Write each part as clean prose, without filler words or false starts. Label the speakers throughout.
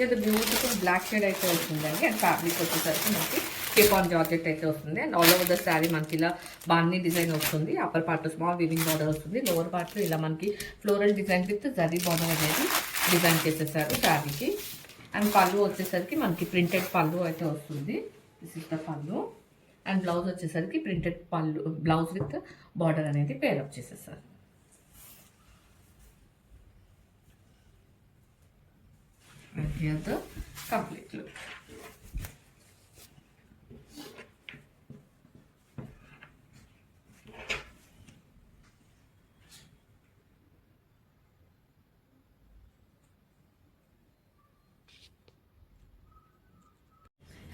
Speaker 1: ఇది beautiful black shade అయితే వస్తుందండి. అండ్ ఫ్యాబ్రిక్ వచ్చేసరికి మనకి షిఫాన్ జార్జెట్ అయితే వస్తుంది. And all over the sari మనకి ఇలా బాందీ డిజైన్ వస్తుంది. Upper part small weaving border వస్తుంది. లోవర్ పార్ట్ ఇలా మనకి floral design with zari border అనేది డిజైన్ చేసేసారు శారీకి. అండ్ పళ్ళు వచ్చేసరికి మనకి ప్రింటెడ్ పళ్ళు అయితే వస్తుంది. దిస్ ఇస్ ద పళ్ళు. అండ్ బ్లౌజ్ వచ్చేసరికి ప్రింటెడ్ పళ్ళు, బ్లౌజ్ విత్ బార్డర్ అనేది పేరప్ చేసేసారు. And here the complete look.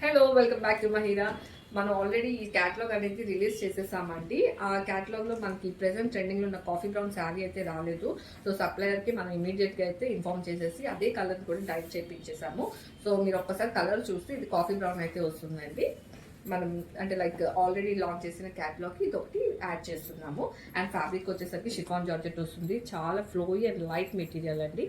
Speaker 1: Hello, welcome back to Mahira. మనం ఆల్రెడీ ఈ క్యాటలాగ్ అనేది రిలీజ్ చేసేసామండి. ఆ క్యాటలాగ్లో మనకి ప్రెసెంట్ ట్రెండింగ్లో ఉన్న కాఫీ బ్రౌన్ శారీ అయితే రాలేదు. సో సప్లయర్కి మనం ఇమీడియట్గా అయితే ఇన్ఫార్మ్ చేసేసి అదే కలర్ కూడా డైట్ చేయించేసాము. సో మీరు ఒక్కసారి కలర్ చూస్తే ఇది కాఫీ బ్రౌన్ అయితే వస్తుందండి. మనం అంటే లైక్ ఆల్రెడీ లాంచ్ చేసిన క్యాటలాగ్కి ఇది ఒకటి యాడ్ చేస్తున్నాము. అండ్ ఫ్యాబ్రిక్ వచ్చేసరికి షిఫాన్ జార్జెట్ వస్తుంది. చాలా ఫ్లోయీ అండ్ లైట్ మెటీరియల్ అండి.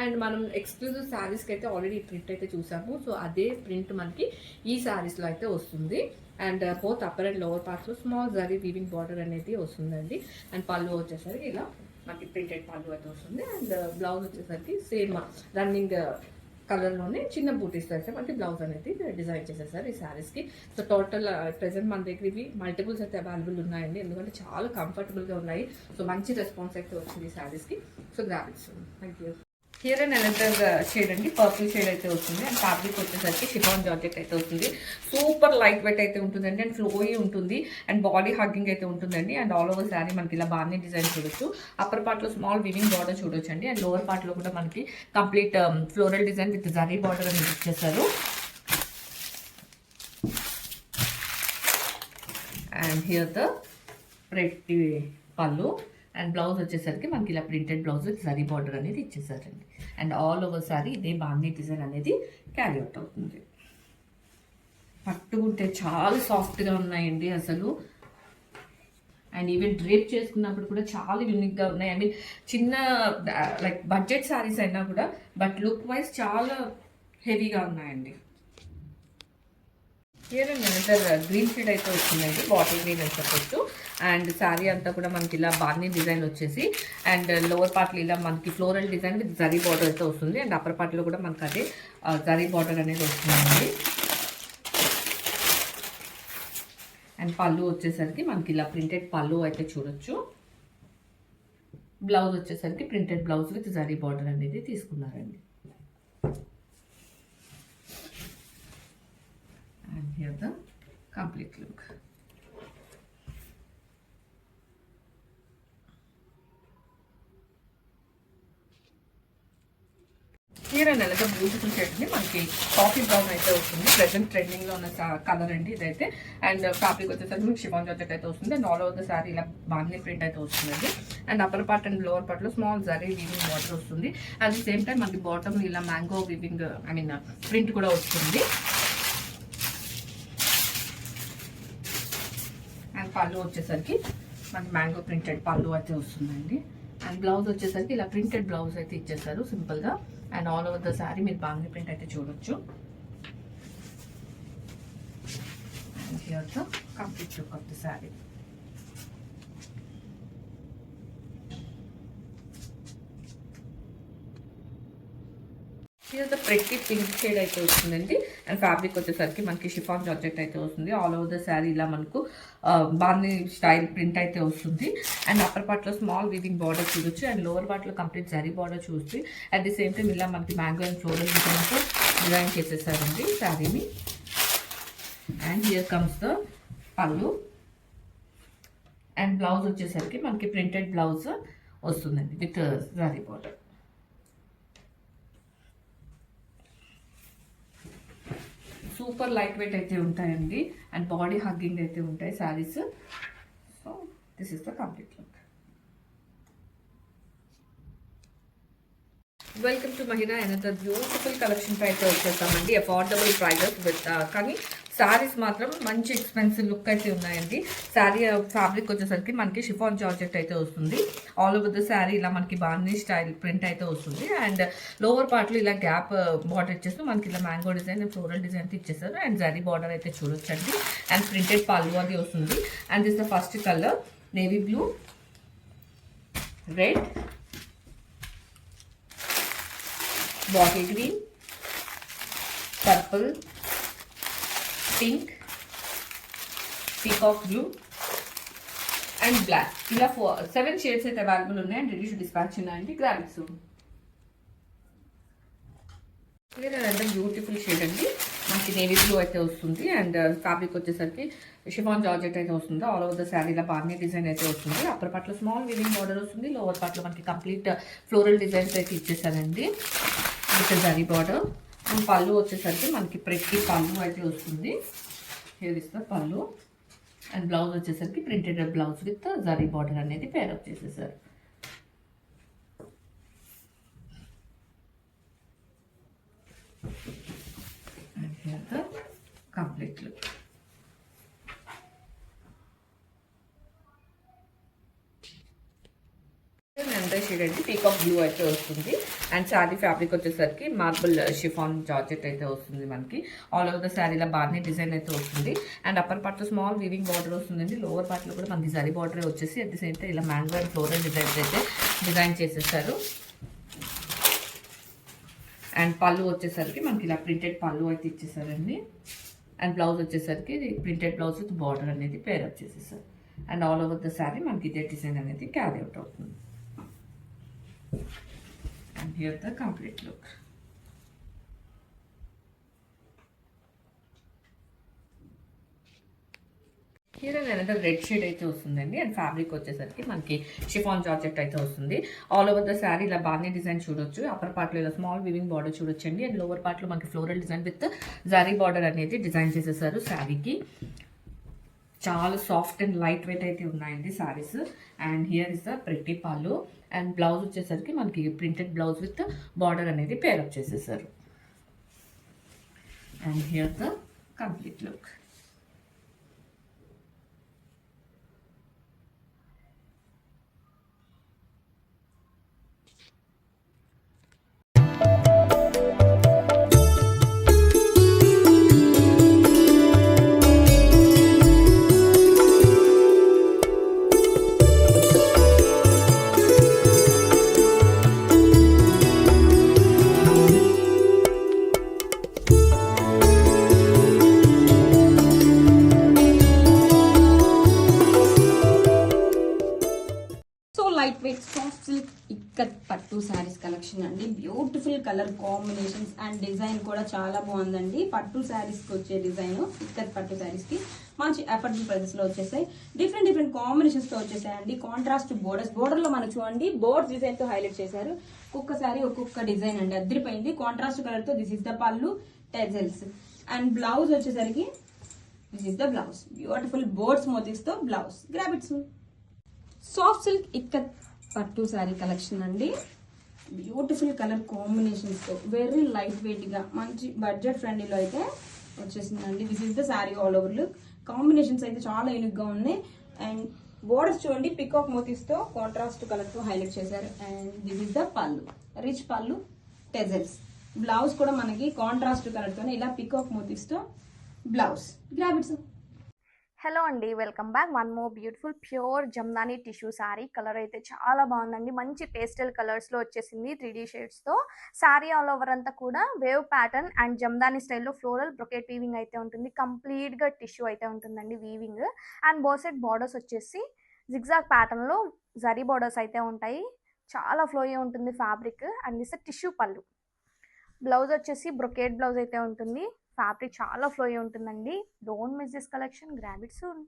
Speaker 1: అండ్ మనం ఎక్స్క్లూజివ్ శారీస్కి అయితే ఆల్రెడీ ప్రింట్ అయితే చూసాము. సో అదే ప్రింట్ మనకి ఈ శారీస్లో అయితే వస్తుంది. And both upper and lower పార్ట్స్లో స్మాల్ జరీ వీవింగ్ బార్డర్ అనేది వస్తుందండి. అండ్ పళ్ళు వచ్చేసరికి ఇలా మనకి ప్రింటెడ్ పళ్ళు అయితే వస్తుంది. అండ్ బ్లౌజ్ వచ్చేసరికి సేమ్ రన్నింగ్ కలర్లోనే చిన్న బూటీస్ అయితే మనకి బ్లౌజ్ అనేది డిజైన్ చేసేసారు ఈ శారీస్కి. సో టోటల్ ప్రెసెంట్ మన దగ్గర ఇవి మల్టిపుల్స్ అయితే అవైలబుల్ ఉన్నాయండి. ఎందుకంటే చాలా కంఫర్టబుల్గా ఉన్నాయి. సో మంచి రెస్పాన్స్ అయితే వచ్చింది ఈ శారీస్కి. So graphics thank you. Here and another shade అండి, పర్పుల్ షేడ్ అయితే వస్తుంది. అండ్ ఫ్యాబ్రిక్ వచ్చేసరికి షిఫాన్ జార్జెట్ అయితే వస్తుంది. సూపర్ లైట్ వెయిట్ అయితే ఉంటుందండి. అండ్ ఫ్లోయి ఉంటుంది. అండ్ బాడీ హగ్గింగ్ అయితే ఉంటుందండి. అండ్ ఆల్ ఓవర్ శారీ మనకి ఇలా బాగానే డిజైన్ చూడొచ్చు. అప్పర్ పార్ట్లో స్మాల్ వివింగ్ బార్డర్ చూడొచ్చు అండి. అండ్ లోవర్ పార్ట్లో కూడా మనకి complete floral design with zari border అనేది ఇచ్చేసారు. అండ్ హియర్ ద ప్రెట్టి పళ్ళు. అండ్ బ్లౌజ్ వచ్చేసరికి మనకి ఇలా printed blouse with zari border అనేది ఇచ్చేసారండి. అండ్ ఆల్ ఓవర్ సారీ ఇదే బాందీ డిజైన్ అనేది క్యారీ అవుట్ అవుతుంది. పట్టుకుంటే చాలా సాఫ్ట్గా ఉన్నాయండి అసలు. అండ్ ఈవెన్ డ్రేప్ చేసుకున్నప్పుడు కూడా చాలా యూనిక్గా ఉన్నాయి. ఐ మీన్ చిన్న లైక్ బడ్జెట్ శారీస్ అయినా కూడా బట్ లుక్ వైజ్ చాలా హెవీగా ఉన్నాయండి. Here and another green shade అయితే వచ్చిందండి, బాటిల్ గ్రీన్ అని చెప్పొచ్చు. అండ్ శారీ అంతా కూడా మనకి ఇలా బార్నీ డిజైన్ వచ్చేసి అండ్ లోవర్ పార్ట్లో ఇలా మనకి floral design with zari border అయితే వస్తుంది. అండ్ అప్పర్ పార్ట్లో కూడా మనకి అదే జరీ బార్డర్ అనేది వస్తుందండి. అండ్ పళ్ళు వచ్చేసరికి మనకి ఇలా ప్రింటెడ్ పళ్ళు అయితే చూడొచ్చు. బ్లౌజ్ వచ్చేసరికి printed blouse with zari border అనేది తీసుకున్నారండి. And here the complete look. Here another beautiful shade అండి, మనకి కాఫీ బ్రౌన్ అయితే వస్తుంది. ప్రెసెంట్ ట్రెండింగ్ లో ఉన్న కలర్ అండి ఇదైతే. అండ్ ఫ్యాబ్రిక్ వచ్చేసరికి మీకు షిఫాన్ జార్జెట్ అయితే వస్తుంది. And all over the sari ఇలా బాందీ ప్రింట్ అయితే వస్తుందండి. And upper part and lower part లో స్మాల్ జరీ వీవింగ్ బార్డర్ వస్తుంది. అట్ ది సేమ్ టైం మనకి బాటమ్ ఇలా mango weaving I mean print కూడా వస్తుంది. అండ్ పళ్ళు వచ్చేసరికి మనకి మ్యాంగో ప్రింటెడ్ పళ్ళు అయితే వస్తుందండి. అండ్ బ్లౌజ్ వచ్చేసరికి ఇలా ప్రింటెడ్ బ్లౌజ్ అయితే ఇచ్చేసారు సింపుల్గా. And all over the sari మీరు బాందీ ప్రింట్ అయితే చూడొచ్చు. And here the complete look of the sari. ఇది ప్రెట్టి పింక్ షేడ్ అయితే వస్తుందండి. అండ్ ఫ్యాబ్రిక్ వచ్చేసరికి మనకి షిఫాన్ జార్జెట్ అయితే వస్తుంది. ఆల్ ఓవర్ ద శారీ ఇలా మనకు బాందీ స్టైల్ ప్రింట్ అయితే వస్తుంది. అండ్ అప్పర్ పార్ట్లో స్మాల్ వీవింగ్ బార్డర్ చూడొచ్చు. అండ్ లోవర్ పార్ట్లో కంప్లీట్ జరీ బార్డర్ చూసి అట్ ది సేమ్ టైం ఇలా మనకి మ్యాంగో అండ్ ఫ్లోరల్ డిజైన్తో డిజైన్ చేసేసారండి శారీని. అండ్ హియర్ కమ్స్ ద పళ్ళు. అండ్ బ్లౌజ్ వచ్చేసరికి మనకి ప్రింటెడ్ బ్లౌజ్ వస్తుందండి with zari border. Super light weight అయితే ఉంటాయండి. అండ్ బాడీ హగ్గింగ్ అయితే ఉంటాయి saris. So this is the complete look. Welcome to Mahira. Another beautiful collection అయితే వచ్చేస్తామండి. అఫోర్డబుల్ ప్రైజెస్ విత్ కానీ శారీస్ మాత్రం మంచి ఎక్స్పెన్సివ్ లుక్ అయితే ఉన్నాయండి. శారీ ఫ్యాబ్రిక్ వచ్చేసరికి మనకి షిఫాన్ జార్జెట్ అయితే వస్తుంది. ఆల్ ఓవర్ ద శారీ ఇలా మనకి బాందీ స్టైల్ ప్రింట్ అయితే వస్తుంది. అండ్ లోవర్ పార్ట్లో ఇలా గ్యాప్ బార్డర్ ఇచ్చేస్తూ మనకి ఇలా మ్యాంగో డిజైన్ ఫ్లోరల్ డిజైన్ ఇచ్చేసారు. అండ్ జరీ బార్డర్ అయితే చూడొచ్చండి. అండ్ ప్రింటెడ్ పళ్ళు అది వస్తుంది. And this the first colour navy blue, red, bottle green, purple, pink, peacock blue and black. ఇలా 7 షేడ్స్ అయితే అవైలబుల్ ఉన్నాయి అండ్ రెడీ టు డిస్పాచ్ ఉన్నాయండి. Grab it soon. అంటే బ్యూటిఫుల్ షేడ్ అండి. మనకి నేవీ బ్లూ అయితే వస్తుంది. అండ్ ఫ్యాబ్రిక్ వచ్చేసరికి షిఫాన్ జార్జెట్ అయితే వస్తుంది. ఆల్ ఓవర్ ద శారీలో బాగానే డిజైన్ అయితే వస్తుంది. అప్పర్ పార్ట్లో స్మాల్ వీవింగ్ బార్డర్ వస్తుంది. లోవర్ పార్ట్లో మనకి కంప్లీట్ ఫ్లోరల్ డిజైన్స్ అయితే ఇచ్చేసారండి విత్ జరీ బార్డర్. అండ్ పళ్ళు వచ్చేసరికి మనకి ప్రతి పళ్ళు అయితే వస్తుంది. హియర్ ఇస్ ద పళ్ళు. అండ్ బ్లౌజ్ వచ్చేసరికి printed blouse with zari border అనేది పేరప్ చేసేసారు. And here the complete look. Shade అండి పీకాక్ బ్లూ అయితే వస్తుంది. అండ్ శారీ ఫ్యాబ్రిక్ వచ్చేసరికి మార్బుల్ షిఫాన్ జార్జెట్ అయితే వస్తుంది. మనకి ఆల్ ఓవర్ ద శారీలో బాగానే డిజైన్ అయితే వస్తుంది. అండ్ అప్పర్ పార్ట్లో స్మాల్ వీవింగ్ బార్డర్ వస్తుందండి. లోవర్ పార్ట్లో కూడా మనకి జరీ బార్డర్ వచ్చేసి అట్ ది సేమ్ టైం ఇలా మ్యాంగో అండ్ ఫ్లోరల్ డిజైన్స్ అయితే డిజైన్ చేసేసారు. అండ్ పళ్ళు వచ్చేసరికి మనకి ఇలా ప్రింటెడ్ పళ్ళు అయితే ఇచ్చేసారండి. అండ్ బ్లౌజ్ వచ్చేసరికి ప్రింటెడ్ బ్లౌజ్ విత్ బార్డర్ అనేది పేరప్ చేసేసారు. And all over the sari మనకి ఇదే డిజైన్ అనేది క్యారీ అవుట్ అవుతుంది. And here the complete look. Here another red shade అయితే వస్తుందండి. అండ్ ఫ్యాబ్రిక్ వచ్చేసరికి మనకి షిఫాన్ జార్జెట్ అయితే వస్తుంది. ఆల్ ఓవర్ ద శారీ ఇలా బాగానే డిజైన్ చూడొచ్చు. అప్పర్ పార్ట్లో ఇలా స్మాల్ వివింగ్ బార్డర్ చూడొచ్చండి. అండ్ లోవర్ పార్ట్లో మనకి floral design with zari border అనేది డిజైన్ చేసేసారు శారీకి. చాలా సాఫ్ట్ అండ్ లైట్ వెయిట్ అయితే ఉన్నాయండి saris. And here is the pretty పళ్ళు. అండ్ బ్లౌజ్ వచ్చేసరికి మనకి ప్రింటెడ్ బ్లౌజ్ విత్ బార్డర్ అనేది పేరప్ చేసేసారు. And here the complete look.
Speaker 2: Light weight soft silk ikat పట్టు శారీస్ కలెక్షన్ అండి. Beautiful colour combinations and design కూడా చాలా బాగుందండి. పట్టు శారీస్ కి వచ్చే డిజైన్ ఇక్కత్ పట్టు శారీస్ కి మంచి అఫోర్డబుల్ ప్రైసెస్ లో వచ్చేసాయి. డిఫరెంట్ డిఫరెంట్ కాంబినేషన్స్ తో వచ్చేసాయండి. కాంట్రాస్ట్ బోర్డర్ లో మనకు చూడండి బోర్డ్స్ డిజైన్ తో హైలైట్ చేశారు. ఒక్కొక్క శారీ ఒక్కొక్క డిజైన్ అండి అద్దరిపోయింది. కాంట్రాస్ట్ కలర్ తో this is the pallu tassels. And blouse వచ్చేసరికి this is the blouse. Beautiful borders motifs తో blouse. Grab it. Soft silk ikat pattu sari collection అండి. బ్యూటిఫుల్ కలర్ కాంబినేషన్స్ తో వెరీ లైట్ వెయిట్ గా మంచి బడ్జెట్ ఫ్రెండ్లీలో అయితే వచ్చేసిందండి. This is the sari all over look. Combinations అయితే చాలా యూనిక్ గా ఉన్నాయి. అండ్ బోర్డర్స్ చూడండి పికాక్ మోటివ్స్ తో కాంట్రాస్ట్ కలర్ తో హైలైట్ చేశారు. And this is the pallu, rich pallu tassels. Blouse కూడా మనకి కాంట్రాస్ట్ కలర్ తోనే ఇలా పికాక్ మోటివ్స్ తో బ్లౌజ్. Grab it.
Speaker 3: హలో అండి, welcome back. One more beautiful pure jamdani tissue sari. Colour అయితే చాలా బాగుందండి. మంచి పేస్టల్ కలర్స్లో వచ్చేసింది 3D షేడ్స్తో. శారీ ఆల్ ఓవర్ అంతా కూడా వేవ్ ప్యాటర్న్ అండ్ జమ్దాని స్టైల్లో ఫ్లోరల్ బ్రొకెట్ వీవింగ్ అయితే ఉంటుంది. కంప్లీట్గా టిష్యూ అయితే ఉంటుందండి వీవింగ్. అండ్ బోసెట్ బార్డర్స్ వచ్చేసి జిగ్జాగ్ ప్యాటర్న్లో జరీ బార్డర్స్ అయితే ఉంటాయి. చాలా ఫ్లోయీ ఉంటుంది ఫ్యాబ్రిక్. అండ్ దిస్ టిష్యూ పళ్ళు. బ్లౌజ్ వచ్చేసి బ్రొకెట్ బ్లౌజ్ అయితే ఉంటుంది. ఫ్యాబ్రిక్ చాలా ఫ్లోయీ ఉంటుందండి. Don't miss this collection. Grab it soon.